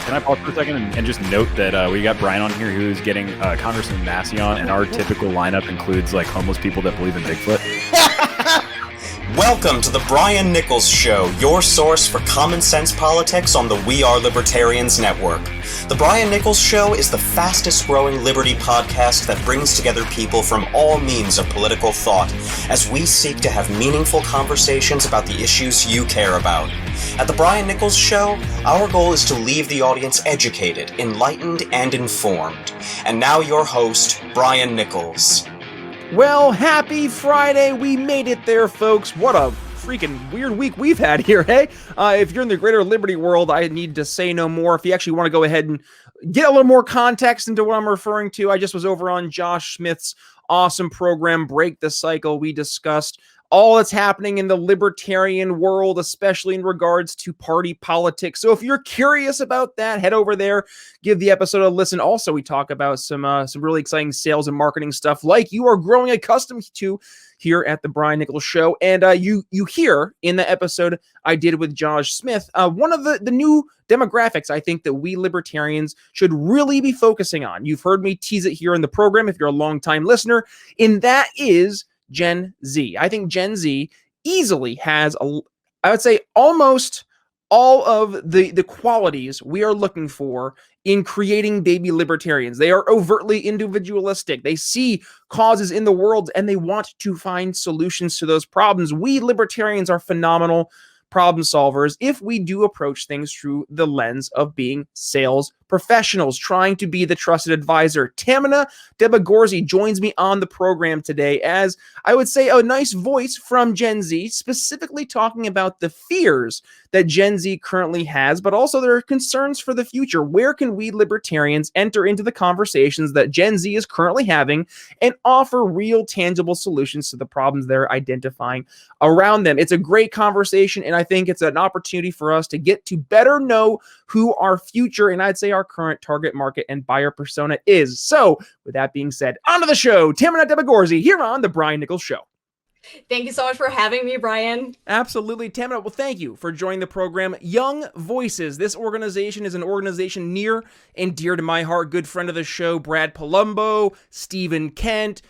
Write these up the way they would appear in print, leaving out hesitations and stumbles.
Can I pause for a second and just note that we got Brian on here who's getting Congressman Massey on, and our typical lineup includes like homeless people that believe in Bigfoot. Welcome to the Brian Nichols Show, your source for common sense politics on the We Are Libertarians network. The Brian Nichols Show is the fastest growing liberty podcast that brings together people from all means of political thought as we seek to have meaningful conversations about the issues you care about. At the Brian Nichols Show, our goal is to leave the audience educated, enlightened, and informed. And now your host, Brian Nichols. Well, happy Friday. We made it there, folks. What a freaking weird week we've had here, hey? If you're in the greater liberty world, I need to say no more. If you actually want to go ahead and get a little more context into what I'm referring to, I just was over on Josh Smith's awesome program, Break the Cycle. We discussed all that's happening in the libertarian world, especially in regards to party politics. So if you're curious about that, head over there, give the episode a listen. Also, we talk about some really exciting sales and marketing stuff like you are growing accustomed to here at the Brian Nichols Show. And you hear in the episode I did with Josh Smith, one of the new demographics I think that we libertarians should really be focusing on. You've heard me tease it here in the program if you're a longtime listener, and that is Gen Z. I think Gen Z easily has, I would say, almost all of the qualities we are looking for in creating baby libertarians. They are overtly individualistic. They see causes in the world and they want to find solutions to those problems. We libertarians are phenomenal problem solvers if we do approach things through the lens of being sales professionals, trying to be the trusted advisor. Tahmineh Dehbozorgi joins me on the program today as, I would say, a nice voice from Gen Z, specifically talking about the fears that Gen Z currently has, but also their concerns for the future. Where can we libertarians enter into the conversations that Gen Z is currently having and offer real, tangible solutions to the problems they're identifying around them? It's a great conversation, and I think it's an opportunity for us to get to better know who our future, and I'd say our current target market and buyer persona is. So, with that being said, on to the show. Tahmineh Dehbozorgi here on the Brian Nichols Show. Thank you so much for having me, Brian. Absolutely. Tahmineh, well, thank you for joining the program. Young Voices. This organization is an organization near and dear to my heart. Good friend of the show, Brad Palumbo, Stephen Kent,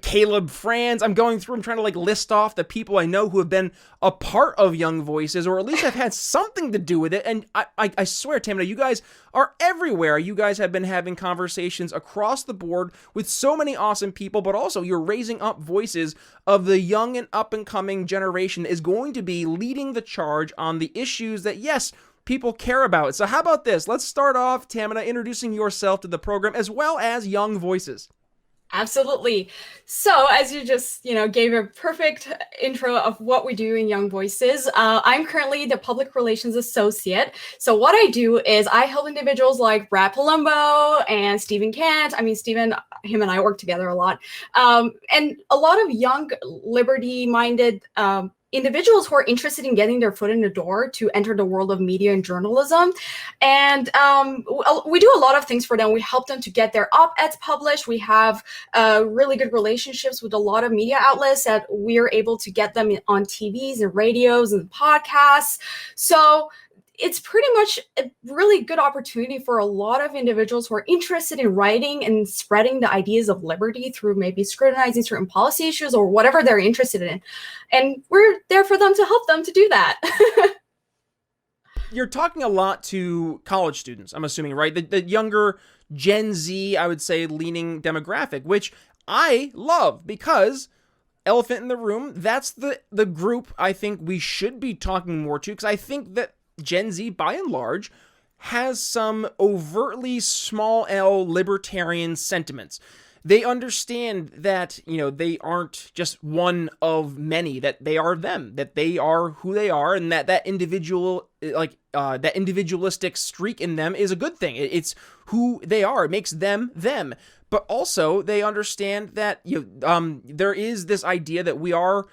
Caleb Franz. I'm trying to list off the people I know who have been a part of Young Voices, or at least have had something to do with it. And I swear, Tahmineh, you guys are everywhere. You guys have been having conversations across the board with so many awesome people, but also you're raising up voices of the young and up and coming generation is going to be leading the charge on the issues that, yes, people care about. So how about this? Let's start off, Tahmineh, introducing yourself to the program as well as Young Voices. Absolutely. So as you just, gave a perfect intro of what we do in Young Voices, I'm currently the public relations associate. So what I do is I help individuals like Brad Palumbo and Stephen Kent. Stephen, him and I work together a lot. And a lot of young liberty-minded individuals who are interested in getting their foot in the door to enter the world of media and journalism. And we do a lot of things for them. We help them to get their op-eds published. We have really good relationships with a lot of media outlets that we're able to get them on TVs and radios and podcasts. So it's pretty much a really good opportunity for a lot of individuals who are interested in writing and spreading the ideas of liberty through maybe scrutinizing certain policy issues or whatever they're interested in. And we're there for them to help them to do that. You're talking a lot to college students, I'm assuming, right? The younger Gen Z, I would say, leaning demographic, which I love because elephant in the room, that's the group I think we should be talking more to, because I think that Gen Z, by and large, has some overtly small L libertarian sentiments. They understand that, they aren't just one of many, that they are them, that they are who they are, and that individual, that individualistic streak in them is a good thing. It's who they are. It makes them them. But also, they understand that there is this idea that we are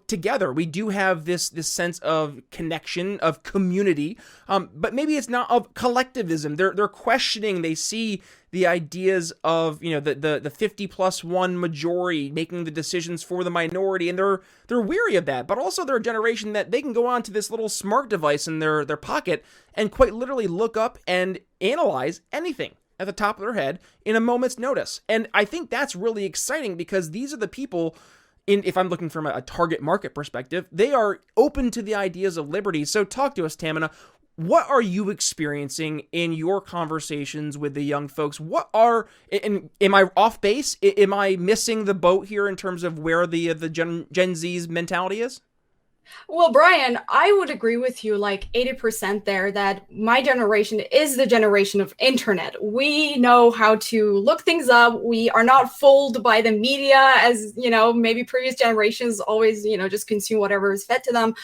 together. We do have this sense of connection, of community, but maybe it's not of collectivism. They're questioning. They see the ideas of the 50+1 majority making the decisions for the minority, and they're weary of that. But also they're a generation that they can go on to this little smart device in their pocket and quite literally look up and analyze anything at the top of their head in a moment's notice. And I think that's really exciting because these are the people. If I'm looking from a target market perspective, they are open to the ideas of liberty. So talk to us, Tahmineh. What are you experiencing in your conversations with the young folks? And am I off base? Am I missing the boat here in terms of where the Gen Z's mentality is? Well, Brian, I would agree with you like 80% there that my generation is the generation of internet. We know how to look things up. We are not fooled by the media as, maybe previous generations always, just consume whatever is fed to them.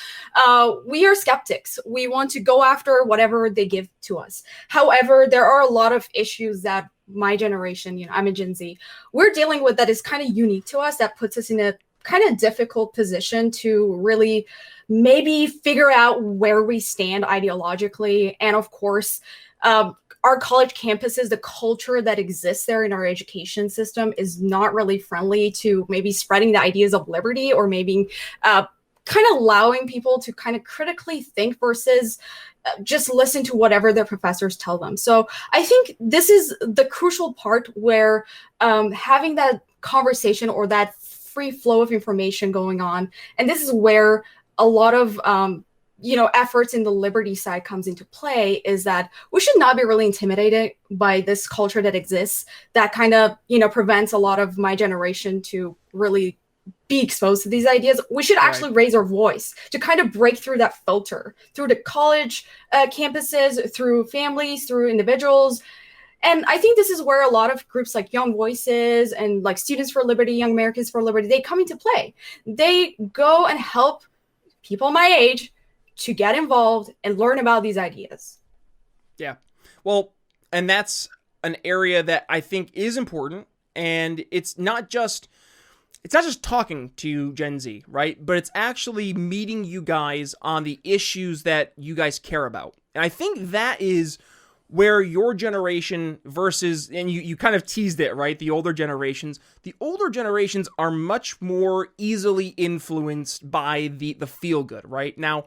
We are skeptics. We want to go after whatever they give to us. However, there are a lot of issues that my generation, I'm a Gen Z, we're dealing with that is kind of unique to us, that puts us in a kind of difficult position to really maybe figure out where we stand ideologically. And of course, our college campuses, the culture that exists there in our education system is not really friendly to maybe spreading the ideas of liberty or maybe kind of allowing people to kind of critically think versus just listen to whatever their professors tell them. So I think this is the crucial part where having that conversation or that free flow of information going on. And this is where a lot of, efforts in the liberty side comes into play, is that we should not be really intimidated by this culture that exists that kind of, prevents a lot of my generation to really be exposed to these ideas. We should actually raise our voice to kind of break through that filter through the college campuses, through families, through individuals. And I think this is where a lot of groups like Young Voices and like Students for Liberty, Young Americans for Liberty, they come into play. They go and help people my age to get involved and learn about these ideas. Yeah. Well, and that's an area that I think is important. And it's not just talking to Gen Z, right? But it's actually meeting you guys on the issues that you guys care about. And I think that is where your generation versus, and you kind of teased it, right? The older generations are much more easily influenced by the feel good, right? Now,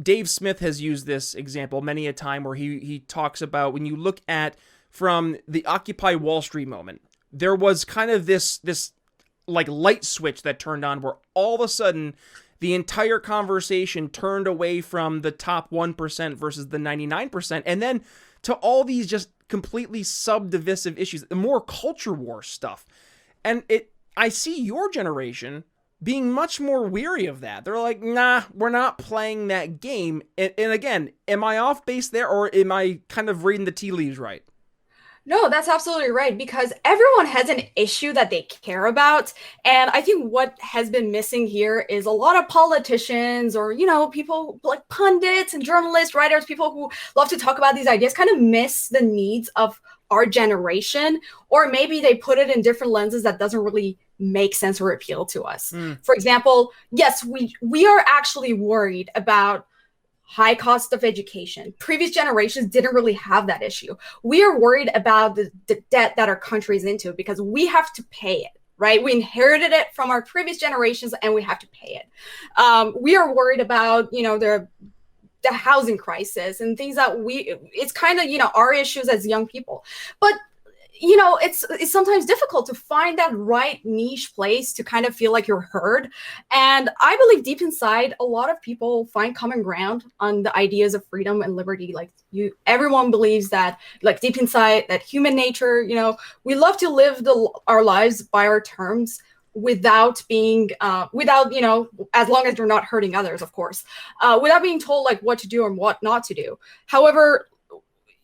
Dave Smith has used this example many a time where he talks about when you look at from the Occupy Wall Street moment, there was kind of this like light switch that turned on where all of a sudden the entire conversation turned away from the top 1% versus the 99%. And then to all these just completely subdivisive issues, the more culture war stuff. And I see your generation being much more weary of that. They're like, nah, we're not playing that game. And again, am I off base there, or am I kind of reading the tea leaves right? No, that's absolutely right, because everyone has an issue that they care about. And I think what has been missing here is a lot of politicians or, people like pundits and journalists, writers, people who love to talk about these ideas kind of miss the needs of our generation, or maybe they put it in different lenses that doesn't really make sense or appeal to us. For example, yes, we are actually worried about high cost of education. Previous generations didn't really have that issue. We are worried about the debt that our country is into because we have to pay it, right? We inherited it from our previous generations and we have to pay it. We are worried about, the housing crisis and things that it's kind of, our issues as young people. But it's sometimes difficult to find that right niche place to kind of feel like you're heard. And I believe deep inside, a lot of people find common ground on the ideas of freedom and liberty. Like everyone believes that, like deep inside, that human nature, we love to live our lives by our terms without being, as long as you're not hurting others, of course, without being told like what to do and what not to do. However,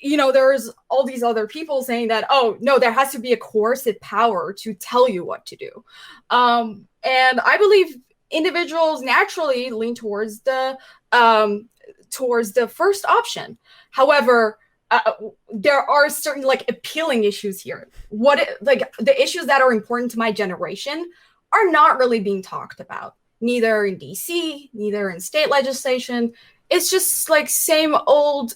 there's all these other people saying that, oh, no, there has to be a coercive power to tell you what to do. And I believe individuals naturally lean towards the first option. However, there are certain like appealing issues here. The issues that are important to my generation are not really being talked about. neither in DC, neither in state legislation. It's just like same old,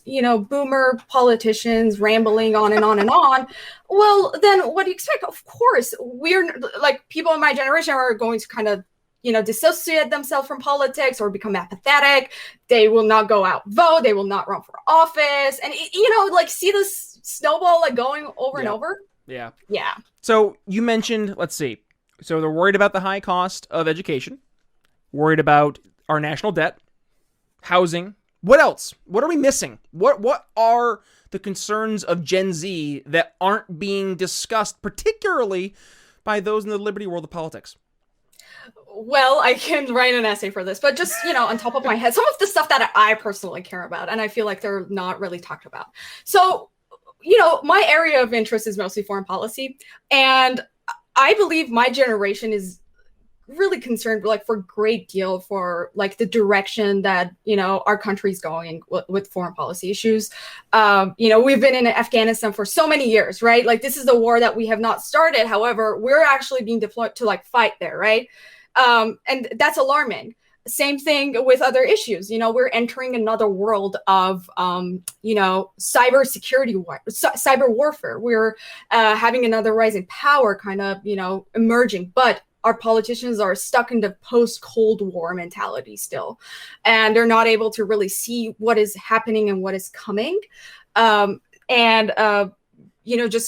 boomer politicians rambling on and on and on. Well, then what do you expect? Of course, we're like people in my generation are going to kind of, dissociate themselves from politics or become apathetic. They will not go out vote. They will not run for office. And, see this snowball like going over and over. Yeah. Yeah. So you mentioned, let's see. So they're worried about the high cost of education, worried about our national debt, housing. What else? What are we missing? What are the concerns of Gen Z that aren't being discussed, particularly by those in the liberty world of politics? Well, I can write an essay for this, but just, on top of my head, some of the stuff that I personally care about, and I feel like they're not really talked about. So, my area of interest is mostly foreign policy, and I believe my generation is really concerned like for a great deal for like the direction that our country's going with foreign policy issues. We've been in Afghanistan for so many years, right? Like this is the war that we have not started. However, we're actually being deployed to like fight there, right? And that's alarming. Same thing with other issues. We're entering another world of cyber security cyber warfare. We're having another rising power kind of emerging, but our politicians are stuck in the post-Cold War mentality still, and they're not able to really see what is happening and what is coming. Just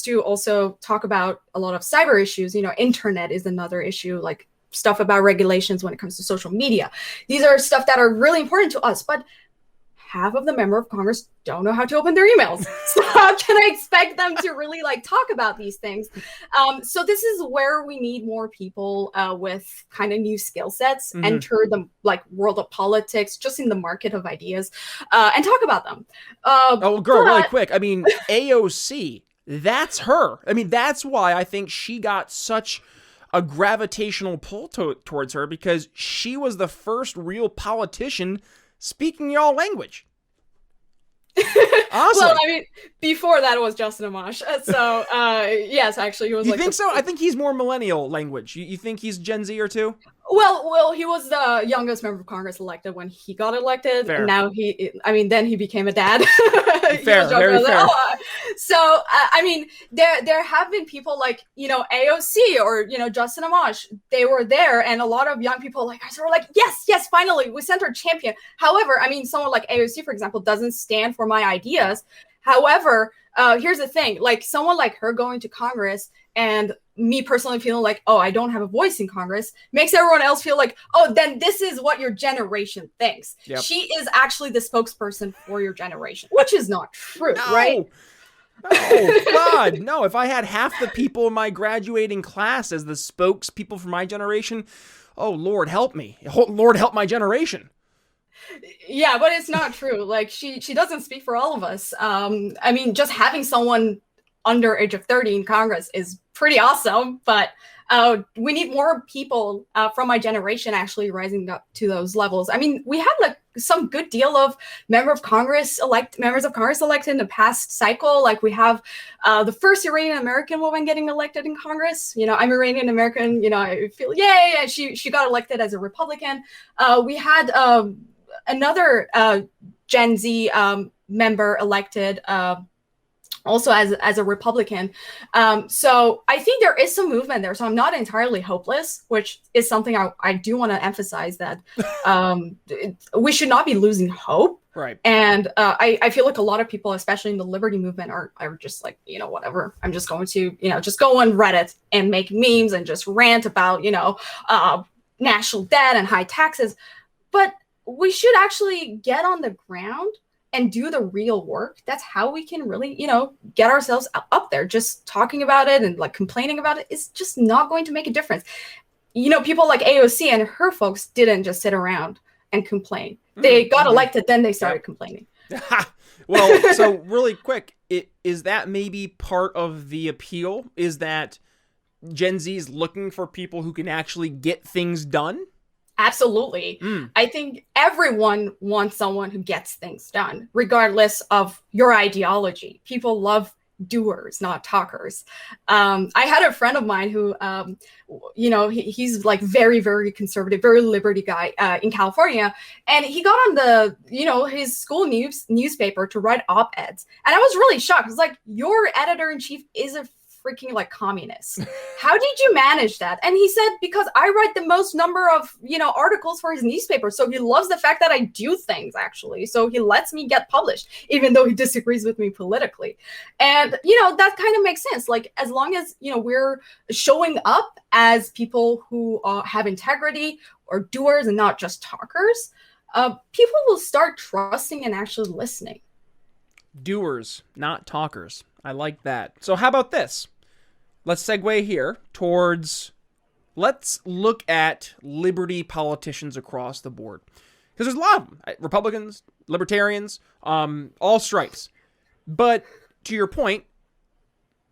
to also talk about a lot of cyber issues, internet is another issue, like stuff about regulations when it comes to social media. These are stuff that are really important to us, but half of the members of Congress don't know how to open their emails. So how can I expect them to really like talk about these things? So this is where we need more people with kind of new skill sets, enter the like world of politics, just in the market of ideas, and talk about them. Really quick. I mean, AOC, that's her. I mean, that's why I think she got such a gravitational pull towards her, because she was the first real politician speaking y'all language. Awesome. Well, I mean, before that it was Justin Amash. So, yes, actually, he was. You think so? I think he's more millennial language. You think he's Gen Z or two? Well, he was the youngest member of Congress elected when he got elected. Fair. Now then he became a dad. Fair, very fair. So, there have been people like, AOC or, Justin Amash. They were there, and a lot of young people were like, yes, finally, we sent our champion. However, someone like AOC, for example, doesn't stand for my ideas. However, here's the thing, like someone like her going to Congress and me personally feeling like, oh, I don't have a voice in Congress, makes everyone else feel like, oh, then this is what your generation thinks. Yep. She is actually the spokesperson for your generation, which is not true, right? Oh, God, no. If I had half the people in my graduating class as the spokespeople for my generation, oh, Lord, help me. Lord, help my generation. Yeah, but it's not true. Like, she doesn't speak for all of us. Just having someone under age of 30 in Congress is pretty awesome, but we need more people from my generation actually rising up to those levels. We had like some good deal of members of Congress elected in the past cycle. Like we have the first Iranian American woman getting elected in Congress. I'm Iranian American. I feel yay. She got elected as a Republican. We had another Gen Z member elected. Also as a Republican. So I think there is some movement there. So I'm not entirely hopeless, which is something I do want to emphasize, that we should not be losing hope. Right. And I feel like a lot of people, especially in the liberty movement, are just like, whatever. I'm just going to, just go on Reddit and make memes and just rant about, national debt and high taxes. But we should actually get on the ground and do the real work. That's how we can really, get ourselves up there. Just talking about it and like complaining about it is just not going to make a difference. People like AOC and her folks didn't just sit around and complain. They got elected, then they started complaining. Well, so really quick, is that maybe part of the appeal? Is that Gen Z is looking for people who can actually get things done? Absolutely. I think everyone wants someone who gets things done, regardless of your ideology. People love doers, not talkers. I had a friend of mine who, he's like very, very conservative, very liberty guy in California. And he got on his school newspaper to write op-eds. And I was really shocked. It's like, your editor-in-chief is a freaking like communist. How did you manage that? And he said, because I write the most number of, articles for his newspaper. So he loves the fact that I do things actually. So he lets me get published, even though he disagrees with me politically. And, that kind of makes sense. Like, as long as, we're showing up as people who have integrity or doers and not just talkers, people will start trusting and actually listening. Doers, not talkers. I like that. So how about this? Let's segue here towards, let's look at liberty politicians across the board. Because there's a lot of them. Republicans, libertarians, all stripes. But to your point,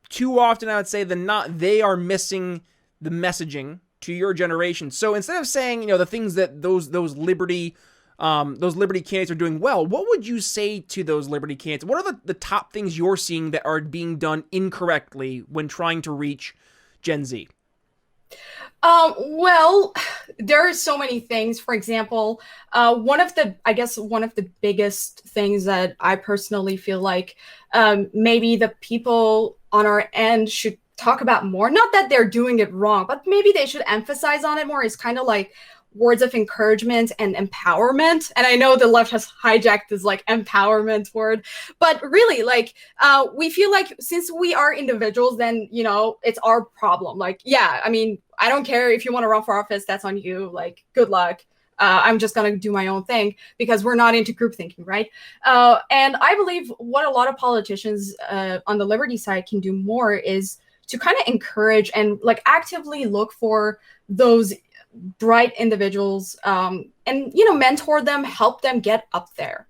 too often I would say they are missing the messaging to your generation. So instead of saying, the things that those liberty candidates are doing well, what would you say to those liberty candidates? What are the top things you're seeing that are being done incorrectly when trying to reach Gen Z? Well, there are so many things. For example, one of the biggest things that I personally feel like maybe the people on our end should talk about more, not that they're doing it wrong, but maybe they should emphasize on it more, is kind of like words of encouragement and empowerment. And I know the left has hijacked this like empowerment word, but really like we feel like since we are individuals, then, it's our problem. Like, yeah, I mean, I don't care if you want to run for office, that's on you. Like, good luck. I'm just going to do my own thing because we're not into group thinking, right? And I believe what a lot of politicians on the liberty side can do more is to kind of encourage and like actively look for those bright individuals and mentor them, help them get up there.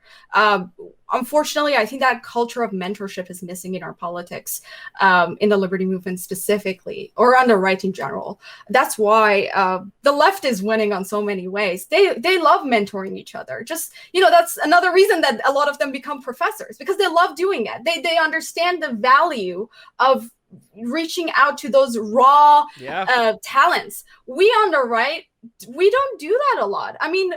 Unfortunately, I think that culture of mentorship is missing in our politics, in the liberty movement specifically, or on the right in general. That's why the left is winning on so many ways. They love mentoring each other. Just, that's another reason that a lot of them become professors, because they love doing it. They understand the value of reaching out to those raw talents. We on the right, we don't do that a lot. I mean,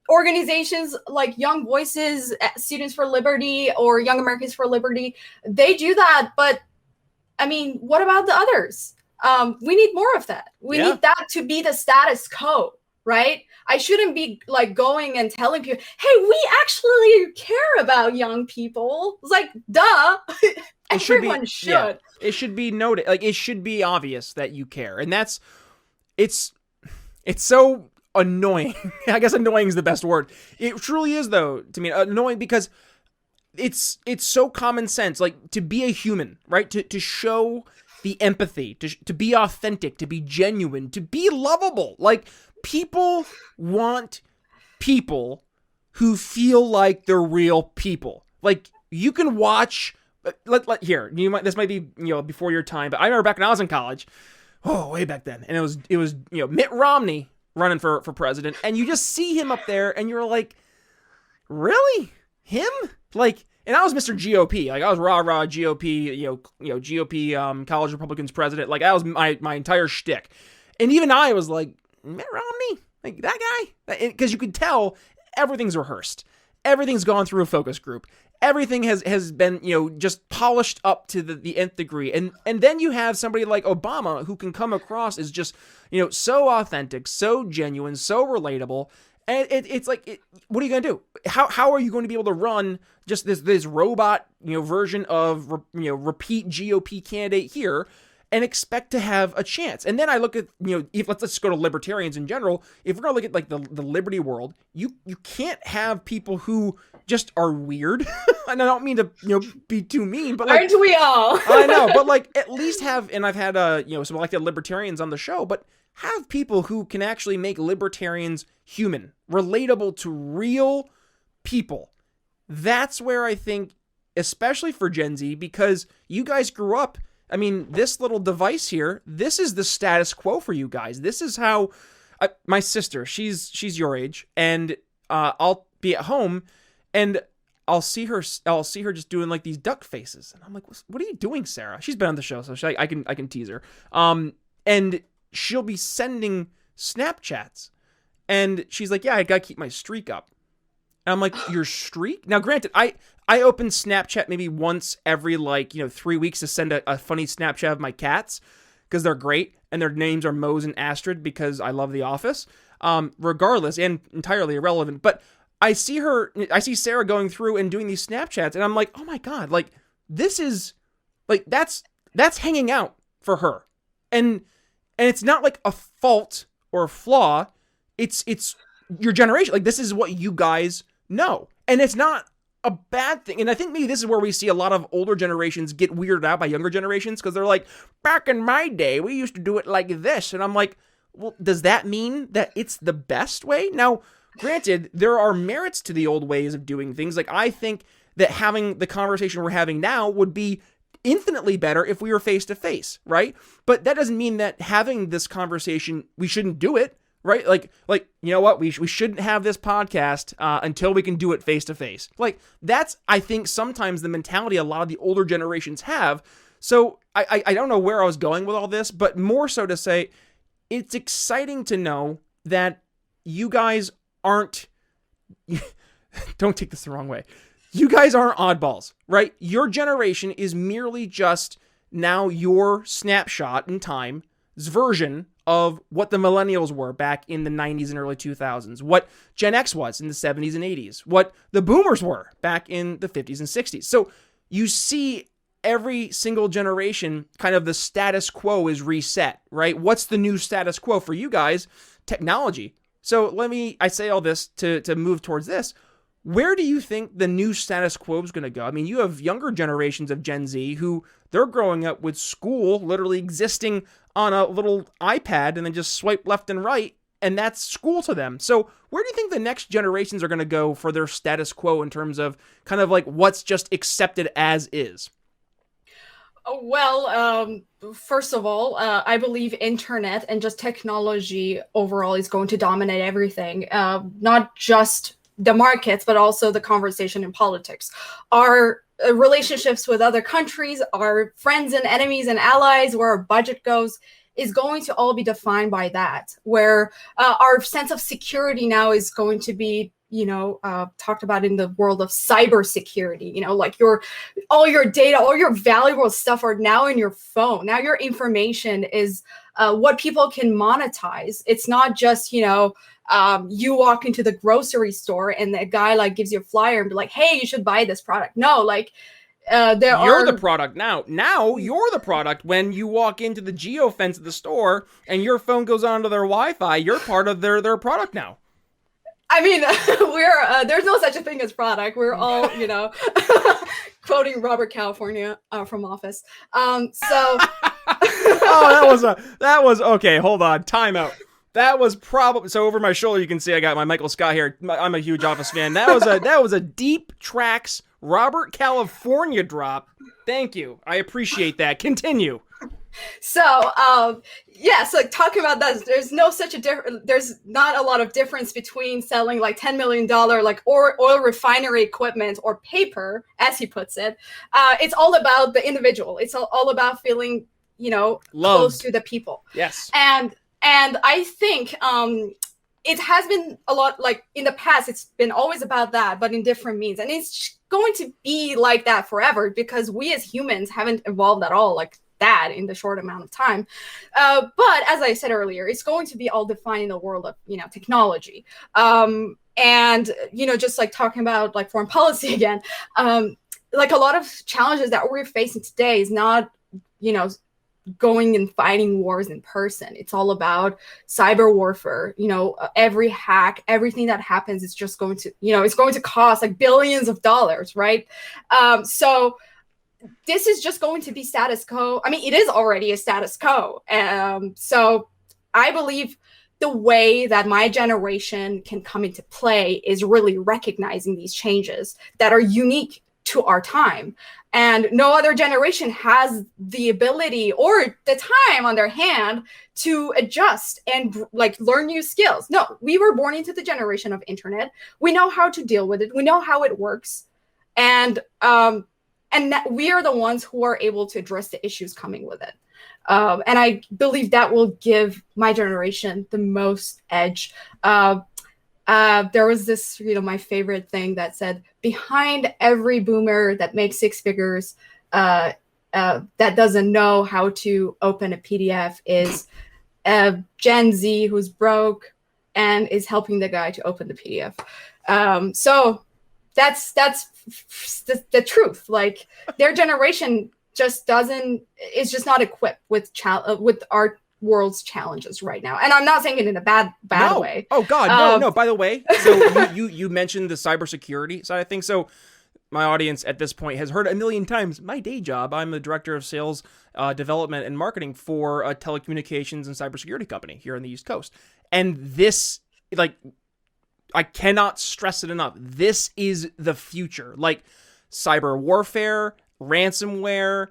organizations like Young Voices, Students for Liberty, or Young Americans for Liberty, they do that. But I mean, what about the others? We need more of that. We need that to be the status quo, right? I shouldn't be like going and telling people, hey, we actually care about young people. It's like, duh. Everyone should. Yeah, it should be noted. Like, it should be obvious that you care. And it's so annoying. I guess annoying is the best word. It truly is, though, to me, annoying, because it's so common sense, like, to be a human, right? To show the empathy, to be authentic, to be genuine, to be lovable. Like, people want people who feel like they're real people. Like, you can watch... Here, this might be before your time, but I remember back when I was in college, way back then, and it was Mitt Romney running for president, and you just see him up there, and you're like, really, him? Like, and I was Mr. GOP, like I was rah GOP, GOP college Republicans president, like that was my entire shtick, and even I was like, Mitt Romney, like that guy, because you could tell everything's rehearsed, everything's gone through a focus group. Everything has been, just polished up to the nth degree. And then you have somebody like Obama who can come across as just, so authentic, so genuine, so relatable. And it's like, what are you going to do? How are you going to be able to run just this robot, version of, repeat GOP candidate here and expect to have a chance? And then I look at, let's just go to libertarians in general. If we're going to look at like the liberty world, you can't have people who just are weird. And I don't mean to, be too mean, but like, aren't we all? I know, but like at least have, and I've had, some elected libertarians on the show, but have people who can actually make libertarians human, relatable to real people. That's where I think, especially for Gen Z, because you guys grew up, I mean, this little device here, this is the status quo for you guys. This is how my sister, she's your age, and I'll be at home, and I'll see her just doing like these duck faces, and I'm like, what are you doing, Sarah? She's been on the show, so I can tease her. And she'll be sending Snapchats, and she's like, yeah, I gotta keep my streak up. And I'm like, your streak? Now, granted, I open Snapchat maybe once every 3 weeks to send a funny Snapchat of my cats because they're great and their names are Mose and Astrid because I love The Office. Regardless, and entirely irrelevant, but I see Sarah going through and doing these Snapchats, and I'm like, oh my God, like this is like that's hanging out for her, and it's not like a fault or a flaw. It's your generation. Like this is what you guys know, and it's not a bad thing. And I think maybe this is where we see a lot of older generations get weirded out by younger generations because they're like, back in my day, we used to do it like this, and I'm like, well, does that mean that it's the best way? Now, granted, there are merits to the old ways of doing things. Like, I think that having the conversation we're having now would be infinitely better if we were face to face, right? But that doesn't mean that having this conversation, we shouldn't do it, right? Like you know what? We shouldn't have this podcast until we can do it face to face. Like, that's, I think, sometimes the mentality a lot of the older generations have. So I don't know where I was going with all this, but more so to say, it's exciting to know that you guys aren't, don't take this the wrong way. You guys aren't oddballs, right? Your generation is merely just now your snapshot in time's version of what the millennials were back in the 90s and early 2000s, what Gen X was in the 70s and 80s, what the boomers were back in the 50s and 60s. So you see every single generation, kind of the status quo is reset, right? What's the new status quo for you guys? Technology. So I say all this to move towards this. Where do you think the new status quo is going to go? I mean, you have younger generations of Gen Z who they're growing up with school literally existing on a little iPad and then just swipe left and right, and that's school to them. So where do you think the next generations are going to go for their status quo in terms of kind of like what's just accepted as is? Well, first of all, I believe internet and just technology overall is going to dominate everything, not just the markets, but also the conversation in politics. Our relationships with other countries, our friends and enemies and allies, where our budget goes, is going to all be defined by that, where our sense of security now is going to be talked about in the world of cybersecurity. Like all your data, all your valuable stuff are now in your phone. Now your information is what people can monetize. It's not just, you walk into the grocery store and the guy gives you a flyer and be like, hey, you should buy this product. No, you're the product now. Now you're the product when you walk into the geofence of the store and your phone goes onto their Wi-Fi. You're part of their product now. I mean, there's no such a thing as product. We're all, quoting Robert California from Office. Oh, that was okay. Hold on, time out. That was probably, so over my shoulder you can see I got my Michael Scott here. I'm a huge Office fan. That was a deep tracks Robert California drop. Thank you. I appreciate that. Continue. So, talking about that, there's no such a there's not a lot of difference between selling $10 million oil refinery equipment or paper, as he puts it. It's all about the individual. It's all about feeling, close to the people. Yes. And I think it has been a lot, in the past, it's been always about that, but in different means. And it's going to be like that forever because we as humans haven't evolved at all that in the short amount of time. But as I said earlier, it's going to be all defined in the world of, technology. And, just talking about foreign policy again, a lot of challenges that we're facing today is not, going and fighting wars in person. It's all about cyber warfare. Every hack, everything that happens is just going to, it's going to cost billions of dollars, right? So this is just going to be status quo. I mean, it is already a status quo. So I believe the way that my generation can come into play is really recognizing these changes that are unique to our time. And no other generation has the ability or the time on their hand to adjust and learn new skills. No, we were born into the generation of internet. We know how to deal with it. We know how it works. And we are the ones who are able to address the issues coming with it. And I believe that will give my generation the most edge. There was this, my favorite thing that said, behind every boomer that makes six figures, that doesn't know how to open a PDF is a Gen Z who's broke and is helping the guy to open the PDF. So that's the truth. Like, their generation is just not equipped with our world's challenges right now. And I'm not saying it in a bad way. Oh God, no. By the way, so you mentioned the cybersecurity side of things. So my audience at this point has heard a million times my day job. I'm the director of sales, development, and marketing for a telecommunications and cybersecurity company here on the East Coast. And this, like, I cannot stress it enough. This is the future. Like, cyber warfare, ransomware.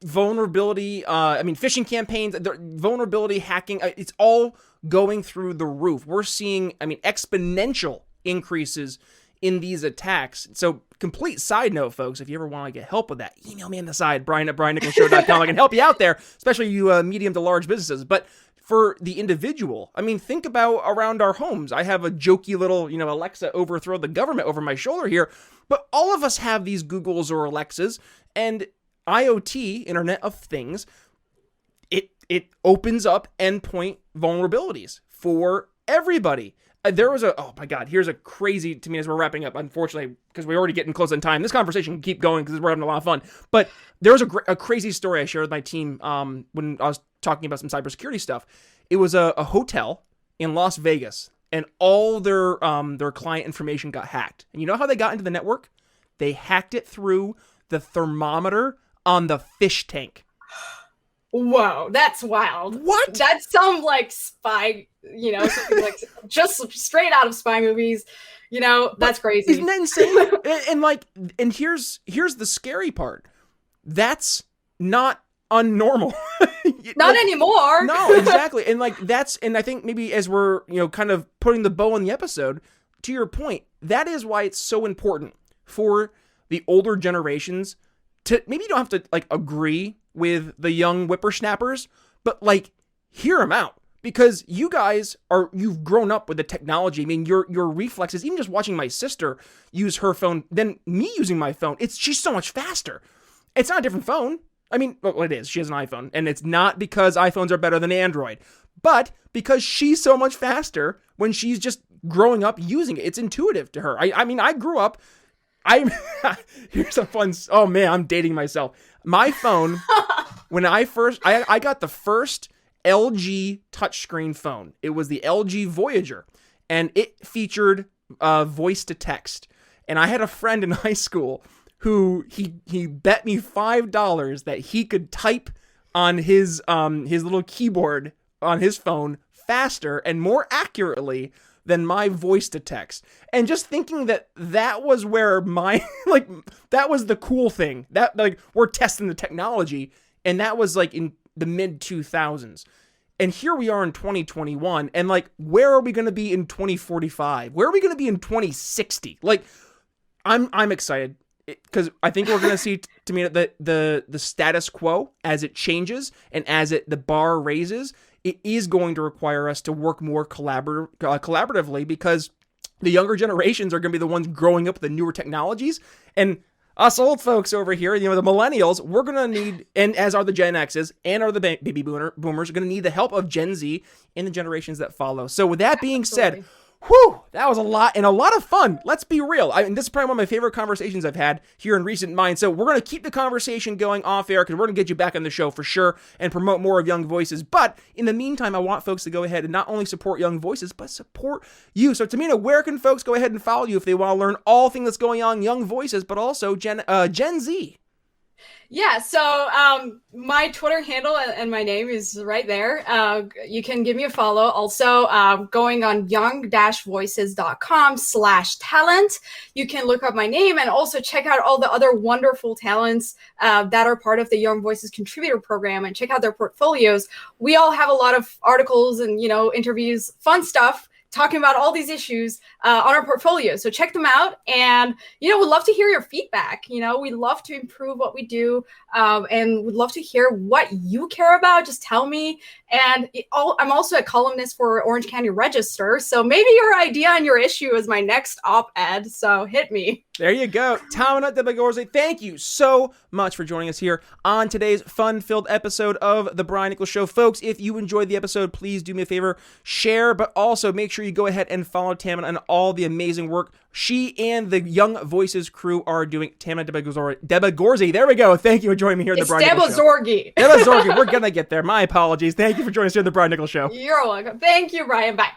Vulnerability. Phishing campaigns, vulnerability hacking. It's all going through the roof. We're seeing, exponential increases in these attacks. So, complete side note, folks, if you ever want to get help with that, email me on the side, brian@briannicholsshow.com. I can help you out there, especially you medium to large businesses. But for the individual, think about around our homes. I have a jokey little, Alexa overthrow the government over my shoulder here. But all of us have these Googles or Alexas, and IoT, Internet of Things, it opens up endpoint vulnerabilities for everybody. There was oh my God, here's a crazy, to me, as we're wrapping up, unfortunately, because we're already getting close on time. This conversation can keep going because we're having a lot of fun. But there was a crazy story I shared with my team when I was talking about some cybersecurity stuff. It was a hotel in Las Vegas, and all their client information got hacked. And you know how they got into the network? They hacked it through the thermometer on the fish tank. Whoa, that's wild. What? That's some spy, something like just straight out of spy movies. That's crazy. Isn't that insane? and here's the scary part. That's not unnormal. Not anymore. No, exactly. And and I think maybe as we're, kind of putting the bow on the episode, to your point, that is why it's so important for the older generations to, maybe you don't have to agree with the young whippersnappers, but hear them out, because you guys you've grown up with the technology. Your reflexes, even just watching my sister use her phone than me using my phone. She's so much faster. It's not a different phone. Well, it is. She has an iPhone, and it's not because iPhones are better than Android, but because she's so much faster when she's just growing up using it. It's intuitive to her. I grew up. Here's a fun. Oh man, I'm dating myself. My phone, when I got the first LG touchscreen phone. It was the LG Voyager, and it featured voice to text. And I had a friend in high school who he bet me $5 that he could type on his little keyboard on his phone faster and more accurately than my voice to text. And just thinking that was where my, that was the cool thing. That, we're testing the technology, and that was, in the mid-2000s. And here we are in 2021, and, where are we going to be in 2045? Where are we going to be in 2060? I'm excited, because I think we're going to see, to me, the status quo as it changes and as the bar raises. It is going to require us to work more collaboratively, because the younger generations are going to be the ones growing up with the newer technologies. And us old folks over here, the millennials, we're going to need, and as are the Gen X's and are the baby boomers, are going to need the help of Gen Z and the generations that follow. So with that being said, whew, that was a lot, and a lot of fun. Let's be real. This is probably one of my favorite conversations I've had here in recent minds. So we're going to keep the conversation going off air, because we're going to get you back on the show for sure and promote more of Young Voices. But in the meantime, I want folks to go ahead and not only support Young Voices, but support you. So Tahmineh, where can folks go ahead and follow you if they want to learn all things that's going on in Young Voices, but also Gen Z? Yeah, so my Twitter handle and my name is right there. You can give me a follow. Also, going on young-voices.com/talent. You can look up my name and also check out all the other wonderful talents that are part of the Young Voices Contributor Program, and check out their portfolios. We all have a lot of articles and, interviews, fun stuff talking about all these issues on our portfolio. So check them out. And, we'd love to hear your feedback. We'd love to improve what we do, and would love to hear what you care about. Just tell me. And I'm also a columnist for Orange County Register. So maybe your idea and your issue is my next op-ed. So hit me. There you go. Tahmineh Dehbozorgi, thank you so much for joining us here on today's fun-filled episode of The Brian Nichols Show. Folks, if you enjoyed the episode, please do me a favor, share, but also make sure you go ahead and follow Tahmineh and all the amazing work she and the Young Voices crew are doing. Tahmineh Dehbozorgi, there we go. Thank you for joining me here at The Brian Nichols Show. Dehbozorgi. Dehbozorgi, we're going to get there. My apologies. Thank you for joining us here at The Brian Nichols Show. You're welcome. Thank you, Brian. Bye.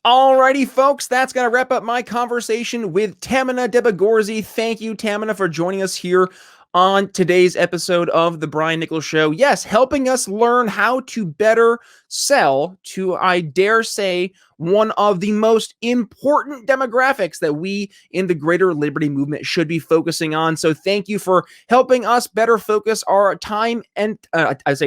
Alrighty, folks, that's going to wrap up my conversation with Tahmineh Dehbozorgi. Thank you, Tahmineh, for joining us here on today's episode of The Brian Nichols Show. Yes, helping us learn how to better sell to, I dare say, one of the most important demographics that we in the greater liberty movement should be focusing on. So thank you for helping us better focus our time and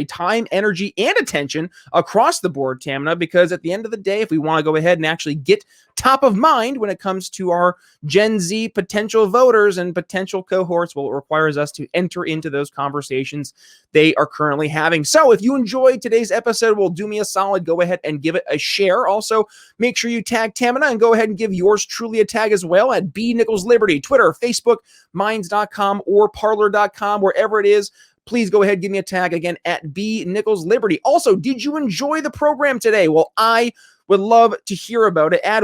time, energy, and attention across the board, Tahmineh, because at the end of the day, if we want to go ahead and actually get top of mind when it comes to our Gen Z potential voters and potential cohorts, well, it requires us to enter into those conversations they are currently having. So if you enjoyed today's episode, well, do me a solid, go ahead and give it a share. Also, make sure you tag Tahmineh and go ahead and give yours truly a tag as well at B Nichols Liberty, Twitter, Facebook, Minds.com, or Parler.com, wherever it is. Please go ahead, give me a tag again at B Nichols Liberty. Also, did you enjoy the program today? Well, I would love to hear about it, as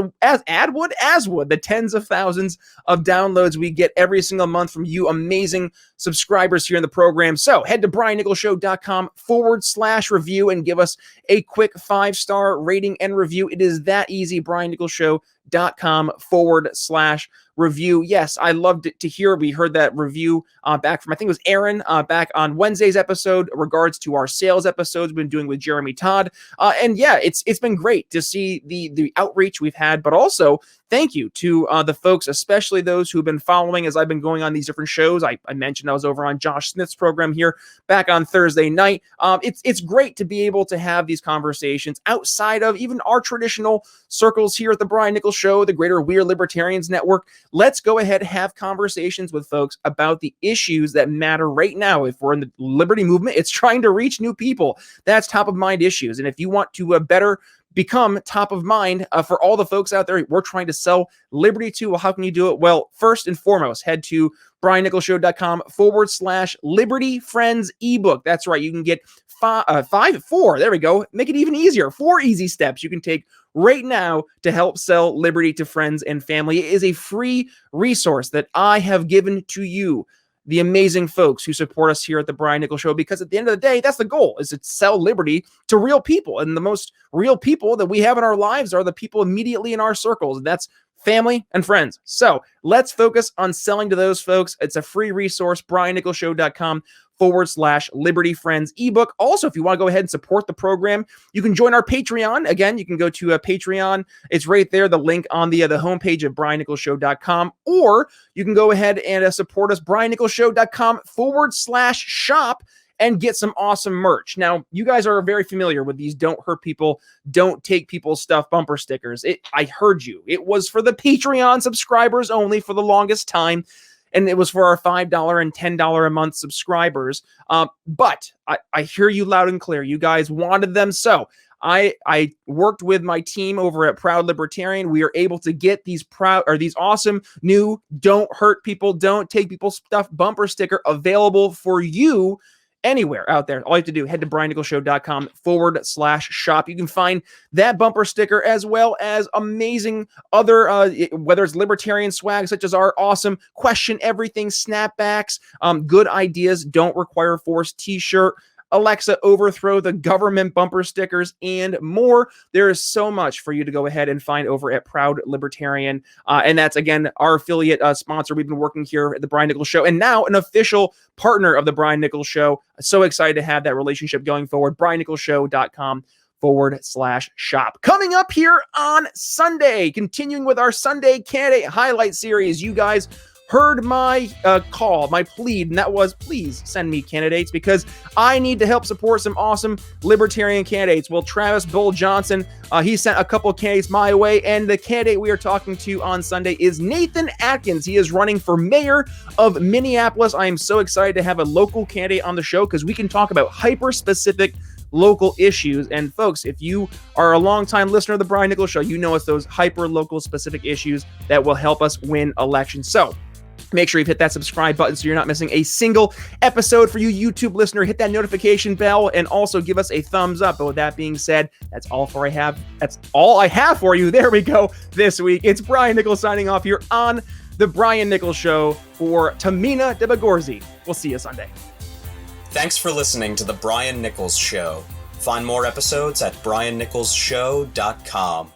would the tens of thousands of downloads we get every single month from you amazing subscribers here in the program. So head to briannicholsshow.com/review and give us a quick 5-star rating and review. It is that easy, briannicholsshow.com/review. Yes, I loved it to hear. We heard that review back from, I think it was Aaron, back on Wednesday's episode regards to our sales episodes we've been doing with Jeremy Todd. And yeah, it's been great to see the outreach we've had, but also thank you to the folks, especially those who've been following as I've been going on these different shows. I mentioned I was over on Josh Smith's program here back on Thursday night. It's great to be able to have these conversations outside of even our traditional circles here at the Brian Nichols Show, the Greater Weird Libertarians Network. Let's go ahead and have conversations with folks about the issues that matter right now. If we're in the liberty movement, it's trying to reach new people. That's top of mind issues. And if you want to better become top of mind for all the folks out there we're trying to sell liberty to, well, how can you do it? Well, first and foremost, head to briannicholsshow.com/Liberty Friends ebook. That's right. You can get four. There we go. Make it even easier. 4 easy steps you can take right now to help sell liberty to friends and family. It is a free resource that I have given to you, the amazing folks who support us here at the Brian Nichols Show, because at the end of the day, that's the goal, is to sell liberty to real people. And the most real people that we have in our lives are the people immediately in our circles. And that's family and friends. So let's focus on selling to those folks. It's a free resource, briannicholsshow.com/Liberty Friends ebook. Also, if you want to go ahead and support the program, you can join our Patreon. Again, you can go to Patreon. It's right there, the link on the homepage of briannicholsshow.com, or you can go ahead and support us, briannicholsshow.com/shop, and get some awesome merch. Now, you guys are very familiar with these Don't Hurt People, Don't Take People's Stuff bumper stickers. I heard you. It was for the Patreon subscribers only for the longest time, and it was for our $5 and $10 a month subscribers. But I hear you loud and clear. You guys wanted them, so I worked with my team over at Proud Libertarian. We are able to get these awesome new Don't Hurt People, Don't Take People's Stuff bumper sticker available for you anywhere out there. All you have to do, head to briannicholsshow.com/shop. You can find that bumper sticker as well as amazing other, whether it's libertarian swag, such as our awesome Question Everything snapbacks, Good Ideas Don't Require Force t-shirt, Alexa Overthrow the Government bumper stickers, and more. There is so much for you to go ahead and find over at Proud Libertarian. And that's, again, our affiliate sponsor. We've been working here at the Brian Nichols Show, and now an official partner of the Brian Nichols Show. So excited to have that relationship going forward. briannicholsshow.com/shop. Coming up here on Sunday, continuing with our Sunday candidate highlight series. You guys heard my call, my plead, and that was, please send me candidates because I need to help support some awesome libertarian candidates. Well, Travis Bull Johnson, he sent a couple of candidates my way, and the candidate we are talking to on Sunday is Nathan Atkins. He is running for mayor of Minneapolis. I am so excited to have a local candidate on the show because we can talk about hyper-specific local issues. And folks, if you are a longtime listener of the Brian Nichols Show, you know it's those hyper-local specific issues that will help us win elections. So make sure you've hit that subscribe button so you're not missing a single episode. For you YouTube listener, hit that notification bell and also give us a thumbs up. But with that being said, that's all I have for you. There we go this week. It's Brian Nichols signing off here on the Brian Nichols Show for Tahmineh Dehbozorgi. We'll see you Sunday. Thanks for listening to The Brian Nichols Show. Find more episodes at briannicholsshow.com.